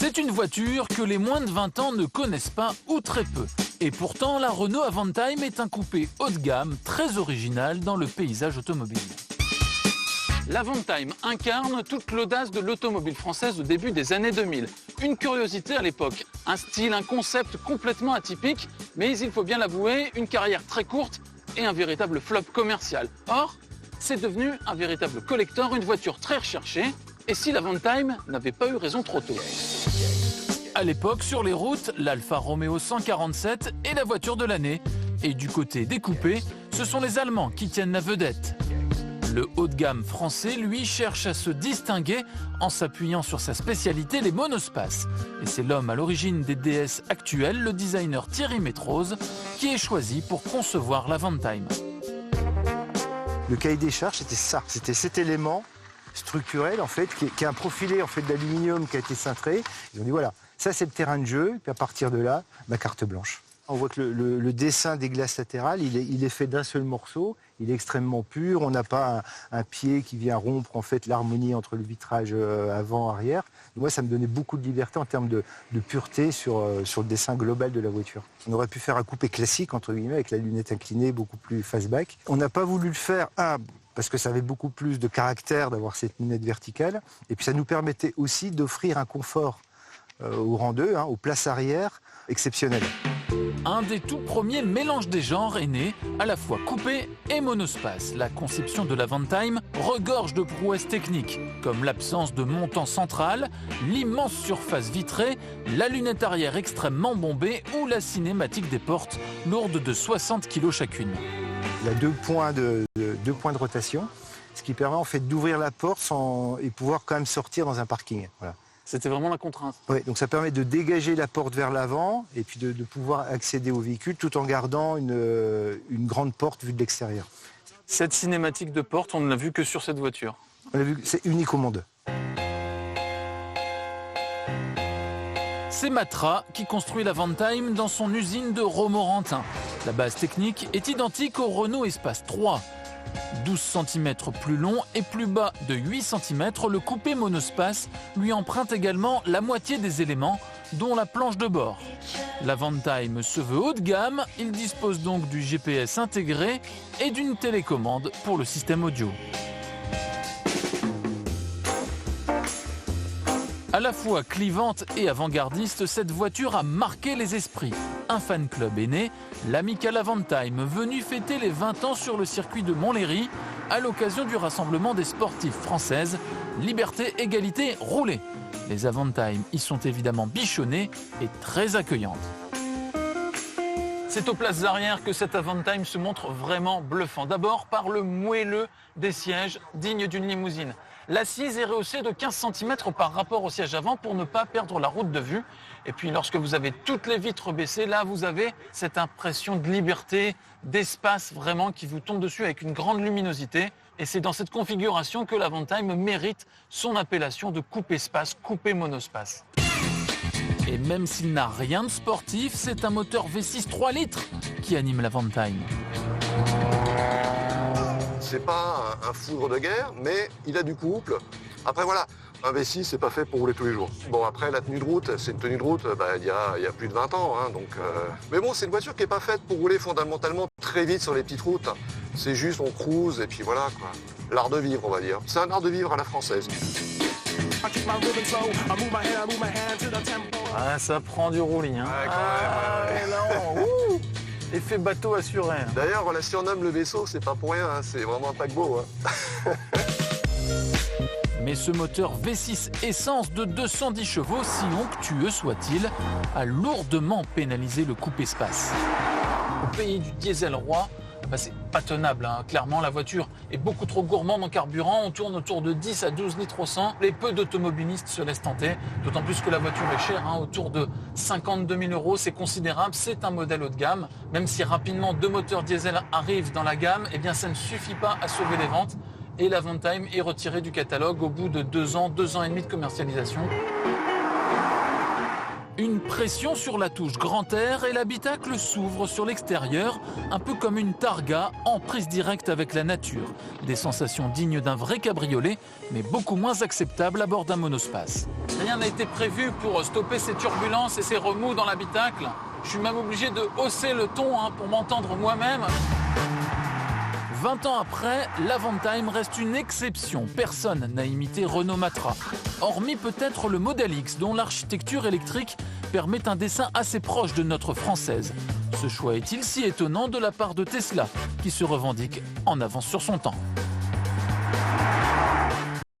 C'est une voiture que les moins de 20 ans ne connaissent pas ou très peu. Et pourtant, la Renault Avantime est un coupé haut de gamme très original dans le paysage automobile. L'Avantime incarne toute l'audace de l'automobile française au début des années 2000. Une curiosité à l'époque, un style, un concept complètement atypique, mais il faut bien l'avouer, une carrière très courte et un véritable flop commercial. Or, c'est devenu un véritable collector, une voiture très recherchée. Et si l'Avantime n'avait pas eu raison trop tôt? À l'époque, sur les routes, l'Alfa Romeo 147 est la voiture de l'année. Et du côté des coupés, ce sont les Allemands qui tiennent la vedette. Le haut de gamme français, lui, cherche à se distinguer en s'appuyant sur sa spécialité, les monospaces. Et c'est l'homme à l'origine des DS actuelles, le designer Thierry Métrose, qui est choisi pour concevoir l'Avantime. Le cahier des charges, c'était ça. C'était cet élément structurel, en fait, qui est un profilé en fait, d'aluminium qui a été cintré. Ils ont dit, voilà, ça c'est le terrain de jeu, et puis à partir de là, ma carte blanche. On voit que le dessin des glaces latérales, il est fait d'un seul morceau, il est extrêmement pur, on n'a pas un pied qui vient rompre en fait l'harmonie entre le vitrage avant-arrière. Moi, ça me donnait beaucoup de liberté en termes de pureté sur le dessin global de la voiture. On aurait pu faire un coupé classique, entre guillemets, avec la lunette inclinée, beaucoup plus fastback. On n'a pas voulu le faire, parce que ça avait beaucoup plus de caractère d'avoir cette lunette verticale, et puis ça nous permettait aussi d'offrir un confort au rang 2, aux places arrière, exceptionnel. Un des tout premiers mélanges des genres est né, à la fois coupé et monospace. La conception de l'Avantime regorge de prouesses techniques, comme l'absence de montant central, l'immense surface vitrée, la lunette arrière extrêmement bombée ou la cinématique des portes, lourde de 60 kg chacune. Il y a deux points de rotation, ce qui permet en fait d'ouvrir la porte et pouvoir quand même sortir dans un parking. Voilà. C'était vraiment la contrainte. Oui, donc ça permet de dégager la porte vers l'avant et puis de pouvoir accéder au véhicule tout en gardant une grande porte vue de l'extérieur. Cette cinématique de porte, on ne l'a vue que sur cette voiture. On l'a vu, c'est unique au monde. C'est Matra qui construit l'Avantime dans son usine de Romorantin. La base technique est identique au Renault Espace 3. 12 cm plus long et plus bas de 8 cm, le coupé monospace lui emprunte également la moitié des éléments, dont la planche de bord. L'Avantime se veut haut de gamme, il dispose donc du GPS intégré et d'une télécommande pour le système audio. À la fois clivante et avant-gardiste, cette voiture a marqué les esprits. Un fan club est né, l'Amical Avantime, venu fêter les 20 ans sur le circuit de Montlhéry à l'occasion du rassemblement des sportifs françaises. Liberté, égalité, roulez. Les Avantime y sont évidemment bichonnés et très accueillantes. C'est aux places arrière que cette Avantime se montre vraiment bluffant. D'abord par le moelleux des sièges, digne d'une limousine. L'assise est rehaussée de 15 cm par rapport au siège avant pour ne pas perdre la route de vue. Et puis lorsque vous avez toutes les vitres baissées, là vous avez cette impression de liberté, d'espace vraiment qui vous tombe dessus avec une grande luminosité. Et c'est dans cette configuration que l'Avantime mérite son appellation de coupe-espace, coupé monospace. Et même s'il n'a rien de sportif, c'est un moteur V6 3 litres qui anime l'Avantime. C'est pas un foudre de guerre, mais il a du couple. Après voilà, un V6 c'est pas fait pour rouler tous les jours. Bon après la tenue de route, c'est une tenue de route il y a plus de 20 ans. Mais bon c'est une voiture qui est pas faite pour rouler fondamentalement très vite sur les petites routes. C'est juste on cruise et puis voilà quoi. L'art de vivre on va dire. C'est un art de vivre à la française. Ah ça prend du roulis hein. Ouais, quand même, ouais. Effet bateau assuré. D'ailleurs, on la surnomme le vaisseau, c'est pas pour rien, c'est vraiment un paquebot. Mais ce moteur V6 essence de 210 chevaux, si onctueux soit-il, a lourdement pénalisé le coupe-espace. Au pays du diesel roi, c'est pas tenable. Clairement, la voiture est beaucoup trop gourmande en carburant. On tourne autour de 10 à 12 litres au 100. Et peu d'automobilistes se laissent tenter. D'autant plus que la voiture est chère, autour de 52 000 €. C'est considérable. C'est un modèle haut de gamme. Même si rapidement 2 moteurs diesel arrivent dans la gamme, ça ne suffit pas à sauver les ventes. Et l'Avantime est retirée du catalogue au bout de 2 ans et demi de commercialisation. Une pression sur la touche grand air et l'habitacle s'ouvre sur l'extérieur, un peu comme une targa en prise directe avec la nature. Des sensations dignes d'un vrai cabriolet, mais beaucoup moins acceptables à bord d'un monospace. Rien n'a été prévu pour stopper ces turbulences et ces remous dans l'habitacle. Je suis même obligé de hausser le ton pour m'entendre moi-même. 20 ans après, l'Avantime reste une exception. Personne n'a imité Renault Matra. Hormis peut-être le Model X, dont l'architecture électrique permet un dessin assez proche de notre française. Ce choix est-il si étonnant de la part de Tesla, qui se revendique en avance sur son temps ?